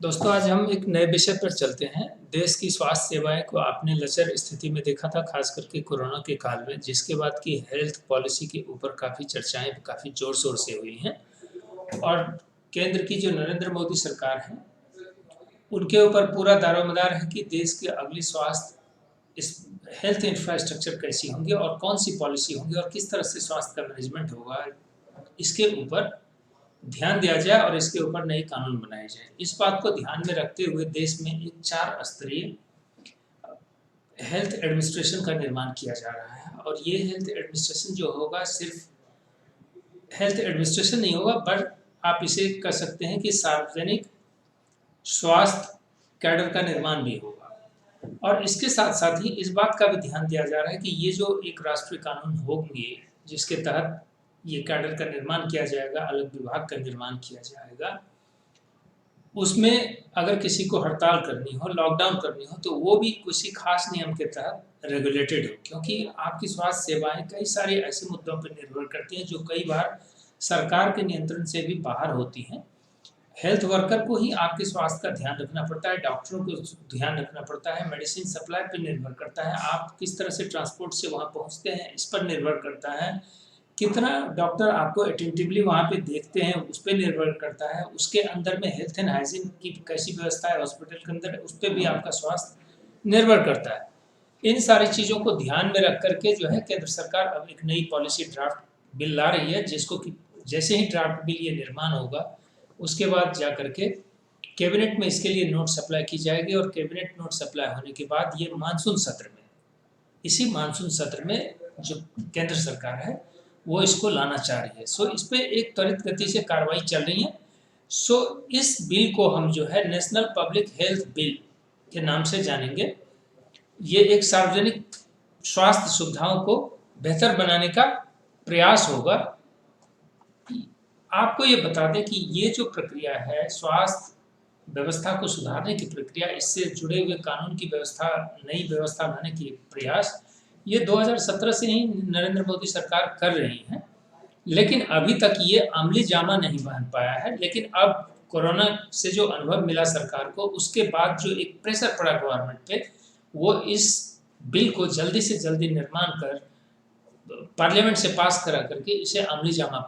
दोस्तों, आज हम एक नए विषय पर चलते हैं। देश की स्वास्थ्य सेवाएँ को आपने लचर स्थिति में देखा था, ख़ास करके कोरोना के काल में, जिसके बाद की हेल्थ पॉलिसी के ऊपर काफ़ी चर्चाएँ काफ़ी ज़ोर-शोर से हुई हैं। और केंद्र की जो नरेंद्र मोदी सरकार है, उनके ऊपर पूरा दारोमदार है कि देश की अगली स्वास्थ्य इस हेल्थ इंफ्रास्ट्रक्चर कैसी होंगी और कौन-सी पॉलिसी होंगी और किस तरह से स्वास्थ्य का मैनेजमेंट होगा, इसके ऊपर ध्यान दिया जाए और इसके ऊपर नए कानून बनाए जाएँ। इस बात को ध्यान में रखते हुए देश में एक 4 स्तरीय हेल्थ एडमिनिस्ट्रेशन का निर्माण किया जा रहा है और ये हेल्थ एडमिनिस्ट्रेशन जो होगा सिर्फ हेल्थ एडमिनिस्ट्रेशन नहीं होगा, बट आप इसे कह सकते हैं कि सार्वजनिक स्वास्थ्य कैडर का निर्माण भी होगा। और इसके साथ-साथ ही इस बात का भी ध्यान दिया जा रहा है कि ये जो एक राष्ट्रीय कानून होंगे, जिसके तहत ये कैडर का निर्माण किया जाएगा, अलग विभाग का निर्माण किया जाएगा, उसमें अगर किसी को हड़ताल करनी हो, लॉकडाउन करनी हो, तो वो भी किसी खास नियम के तहत रेगुलेटेड हो, क्योंकि आपकी स्वास्थ्य सेवाएँ कई सारे ऐसे मुद्दों पर निर्भर करती हैं, जो कई बार सरकार के नियंत्रण से भी बाहर होती हैं। हेल्थ वर्कर को ही आपके स्वास्थ्य का ध्यान रखना पड़ता है, डॉक्टरों को ध्यान रखना पड़ता है, मेडिसिन सप्लाई पे निर्भर करता है, आप किस तरह से ट्रांसपोर्ट से वहाँ पहुँचते हैं, इस पर निर्भर करता है। कितना डॉक्टर आपको अटेंटिवली वहाँ पे देखते हैं, उस पे निर्भर करता है। उसके अंदर में हेल्थ एंड हाइजीन की कैसी व्यवस्था है हॉस्पिटल के अंदर, उस पे भी आपका स्वास्थ्य निर्भर करता है। इन सारी चीज़ों को ध्यान में रख कर के जो है केंद्र सरकार अब एक नई पॉलिसी ड्राफ्ट बिल ला रही है, जिसको कि जैसे ही ड्राफ्ट बिल ये निर्माण होगा, उसके बाद जा कर के कैबिनेट में इसके लिए नोट सप्लाई की जाएगी और कैबिनेट नोट सप्लाई होने के बाद ये मानसून सत्र में, इसी मानसून सत्र में जो केंद्र सरकार है, वो इसको लाना चाह रही है। सो इस पे एक त्वरित गति से कार्रवाई चल रही है। सो इस बिल को हम जो है नेशनल पब्लिक हेल्थ बिल के नाम से जानेंगे। ये एक सार्वजनिक स्वास्थ्य सुविधाओं को बेहतर बनाने का प्रयास होगा। आपको ये बता दें कि ये जो प्रक्रिया है, स्वास्थ्य व्यवस्था को सुधारने की प्रक्रिया, इससे जुड़े हुए कानून की व्यवस्था, नई व्यवस्था लाने की प्रयास, ये 2017 से ही नरेंद्र मोदी सरकार कर रही है, लेकिन अभी तक ये अमली जामा नहीं बन पाया है। लेकिन अब कोरोना से जो अनुभव मिला सरकार को, उसके बाद जो एक प्रेशर पड़ा गवर्नमेंट पे, वो इस बिल को जल्दी से जल्दी निर्माण कर पार्लियामेंट से पास करा करके इसे अमली जामा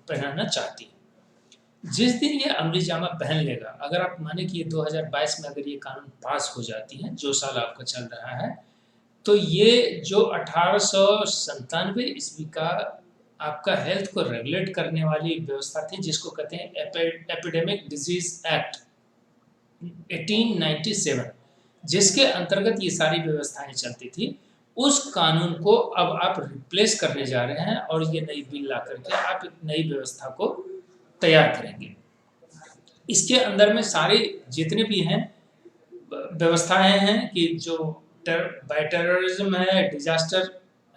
पहनाना चाहती है। जिस दिन ये अमली जामा पहन लेगा, अगर आप माने कि ये 2022 में अगर ये कानून पास हो जाती है, जो साल आपका चल रहा है, तो ये जो 1897 ईस्वी का आपका हेल्थ को रेगुलेट करने वाली व्यवस्था थी, जिसको कहते हैं एपिडेमिक डिजीज एक्ट 1897, जिसके अंतर्गत ये सारी व्यवस्थाएं चलती थी, उस कानून को अब आप रिप्लेस करने जा रहे हैं और ये नई बिल ला करके आप एक नई व्यवस्था को तैयार करेंगे। इसके अंदर में सारे जितने भी हैं व्यवस्थाएं हैं कि जो बाय टेररिज्म है, डिजास्टर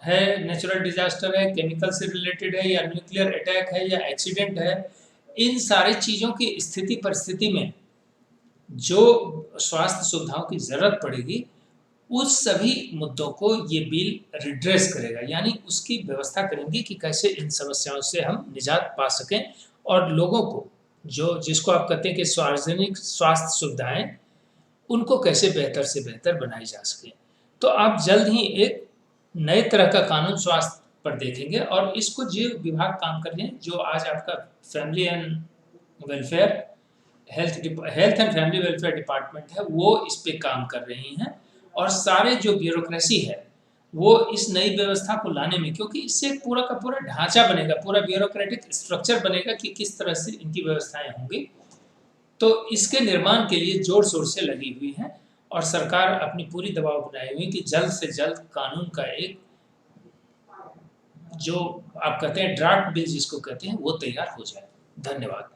है, नेचुरल डिजास्टर है, केमिकल से रिलेटेड है या न्यूक्लियर अटैक है या एक्सीडेंट है, इन सारी चीज़ों की स्थिति परिस्थिति में जो स्वास्थ्य सुविधाओं की ज़रूरत पड़ेगी, उस सभी मुद्दों को ये बिल रिड्रेस करेगा, यानी उसकी व्यवस्था करेंगे कि कैसे इन समस्याओं से हम निजात पा सकें और लोगों को जो जिसको आप कहते हैं कि सार्वजनिक स्वास्थ्य सुविधाएं, उनको कैसे बेहतर से बेहतर बनाई जा सके। तो आप जल्द ही एक नए तरह का कानून स्वास्थ्य पर देखेंगे और इसको जो विभाग काम कर रहे हैं, जो आज आपका family and welfare health and family welfare department है, वो इस पे काम कर रही हैं और सारे जो ब्यूरोक्रेसी है, वो इस नई व्यवस्था को लाने में, क्योंकि इससे पूरा का पूरा ढांचा बनेगा, पूरा ब्यूरोक्रेटिक स्ट्रक्चर बनेगा कि किस तरह से इनकी व्यवस्थाएं होंगी। तो इसके निर्माण के लिए जोर शोर से लगी हुई है और सरकार अपनी पूरी दबाव बनाई हुई कि जल्द से जल्द कानून का एक जो आप कहते हैं ड्राफ्ट बिल जिसको कहते हैं, वो तैयार हो जाए। धन्यवाद।